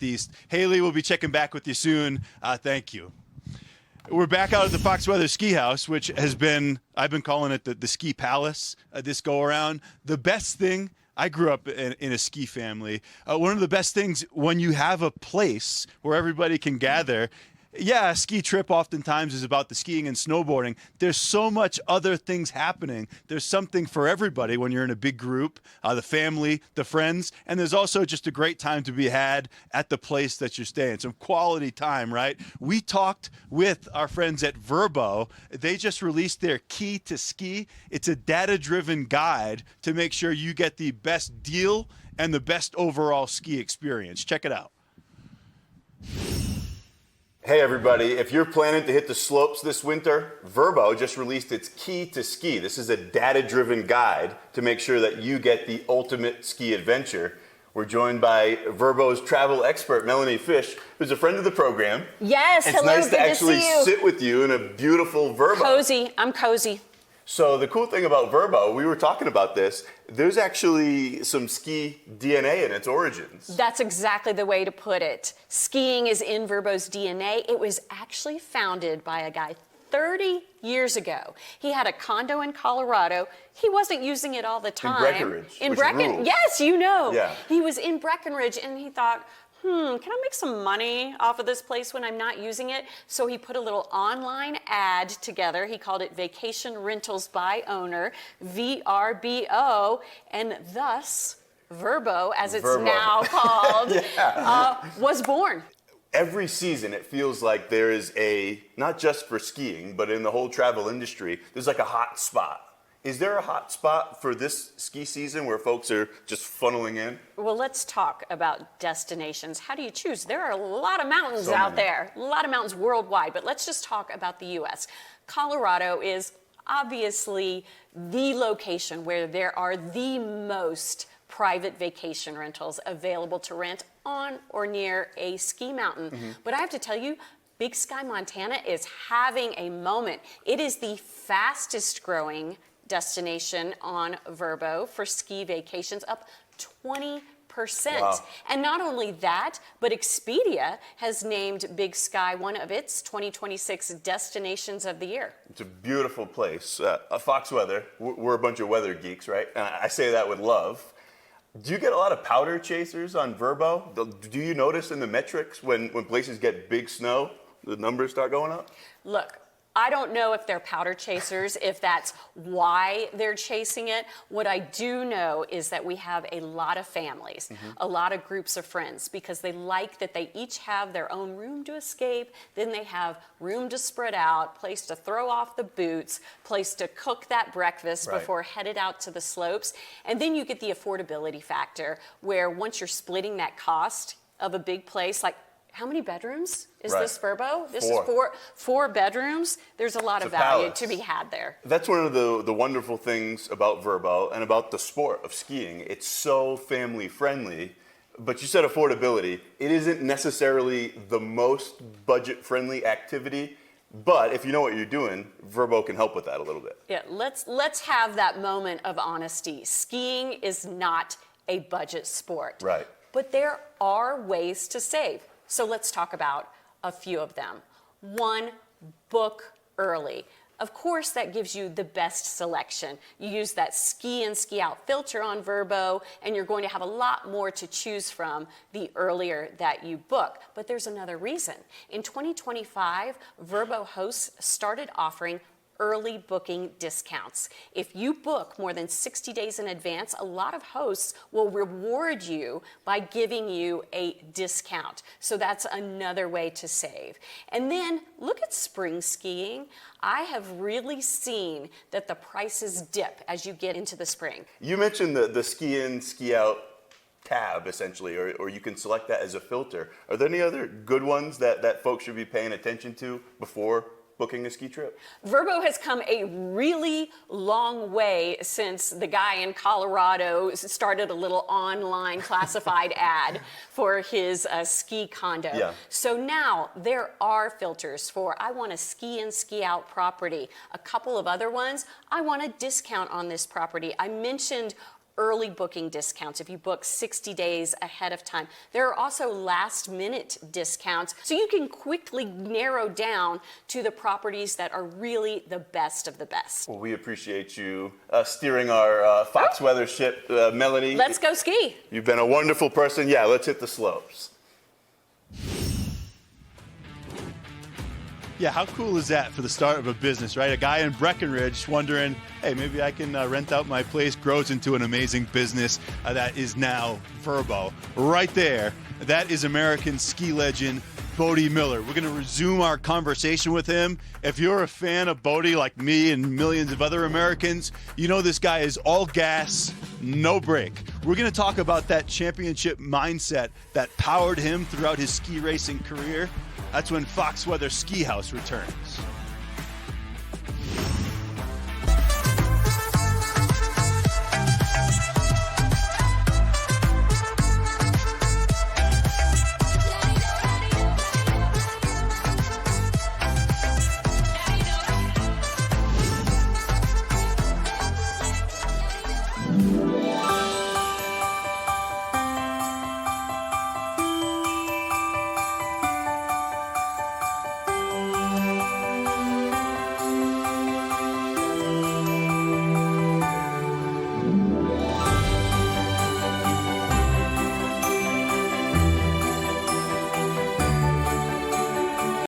Northeast. Haley will be checking back with you soon. Thank you. We're back out at the Fox Weather Ski House, which has been, I've been calling it the Ski Palace this go around. The best thing, I grew up in a ski family. One of the best things when you have a place where everybody can gather. Yeah, a ski trip oftentimes is about the skiing and snowboarding. There's so much other things happening. There's something for everybody when you're in a big group, the family, the friends, and there's also just a great time to be had at the place that you're staying. Some quality time, right? We talked with our friends at Vrbo. They just released their Key to Ski. It's a data-driven guide to make sure you get the best deal and the best overall ski experience. Check it out. Hey everybody, if you're planning to hit the slopes this winter, Vrbo just released its Key to Ski. This is a data-driven guide to make sure that you get the ultimate ski adventure. We're joined by Vrbo's travel expert, Melanie Fish, who's a friend of the program. Yes, it's hello, nice good to actually see you. sit with you in a beautiful Vrbo. Cozy, I'm cozy. So the cool thing about Vrbo, we were talking about this, there's actually some ski DNA in its origins. That's exactly the way to put it. Skiing is in Vrbo's DNA. It was actually founded by a guy 30 years ago. He had a condo in Colorado. He wasn't using it all the time. In Breckenridge. In Breckenridge, yes, you know. Yeah. He was in Breckenridge and he thought, can I make some money off of this place when I'm not using it? So he put a little online ad together. He called it Vacation Rentals by Owner, VRBO, and thus Vrbo, as it's now called, was born. Every season, it feels like there is not just for skiing, but in the whole travel industry, there's like a hot spot. Is there a hot spot for this ski season where folks are just funneling in? Well, let's talk about destinations. How do you choose? There are a lot of mountains out there, a lot of mountains worldwide, but let's just talk about the U.S. Colorado is obviously the location where there are the most private vacation rentals available to rent on or near a ski mountain. But I have to tell you, Big Sky, Montana is having a moment. It is the fastest growing destination on Vrbo for ski vacations, up 20%. Wow. And not only that, but Expedia has named Big Sky one of its 2026 destinations of the year. It's a beautiful place. Fox Weather, we're a bunch of weather geeks, right? And I say that with love. Do you get a lot of powder chasers on Vrbo? Do you notice in the metrics when places get big snow, the numbers start going up? Look, I don't know if they're powder chasers, if that's why they're chasing it. What I do know is that we have a lot of families, a lot of groups of friends, because they like that they each have their own room to escape, then they have room to spread out, place to throw off the boots, place to cook that breakfast before headed out to the slopes. And then you get the affordability factor, where once you're splitting that cost of a big place, like how many bedrooms is this Vrbo? This is four bedrooms. There's a lot of value to be had there. That's one of the wonderful things about Vrbo and about the sport of skiing. It's so family friendly, but you said affordability. It isn't necessarily the most budget friendly activity, but if you know what you're doing, Vrbo can help with that a little bit. Yeah, let's have that moment of honesty. Skiing is not a budget sport. Right. But there are ways to save. So let's talk about a few of them. One, book early. Of course, that gives you the best selection. You use that ski in, ski out filter on Vrbo, and you're going to have a lot more to choose from the earlier that you book. But there's another reason. In 2025, Vrbo hosts started offering early booking discounts. If you book more than 60 days in advance, a lot of hosts will reward you by giving you a discount. So that's another way to save. And then look at spring skiing. I have really seen that the prices dip as you get into the spring. You mentioned the ski in, ski out tab, essentially, or you can select that as a filter. Are there any other good ones that folks should be paying attention to before booking a ski trip? Vrbo has come a really long way since the guy in Colorado started a little online classified ad for his ski condo. Yeah. So now there are filters for, I want a ski in, ski out property. A couple of other ones, I want a discount on this property. I mentioned early booking discounts if you book 60 days ahead of time. There are also last minute discounts, so you can quickly narrow down to the properties that are really the best of the best. Well, we appreciate you steering our Fox Weather ship, Melanie. Let's go ski. You've been a wonderful person. Yeah, let's hit the slopes. Yeah, how cool is that for the start of a business, right? A guy in Breckenridge wondering, hey, maybe I can rent out my place, grows into an amazing business that is now Vrbo. Right there, that is American ski legend Bodie Miller. We're going to resume our conversation with him. If you're a fan of Bodie like me and millions of other Americans, you know this guy is all gas, no brake. We're going to talk about that championship mindset that powered him throughout his ski racing career. That's when Fox Weather Ski House returns.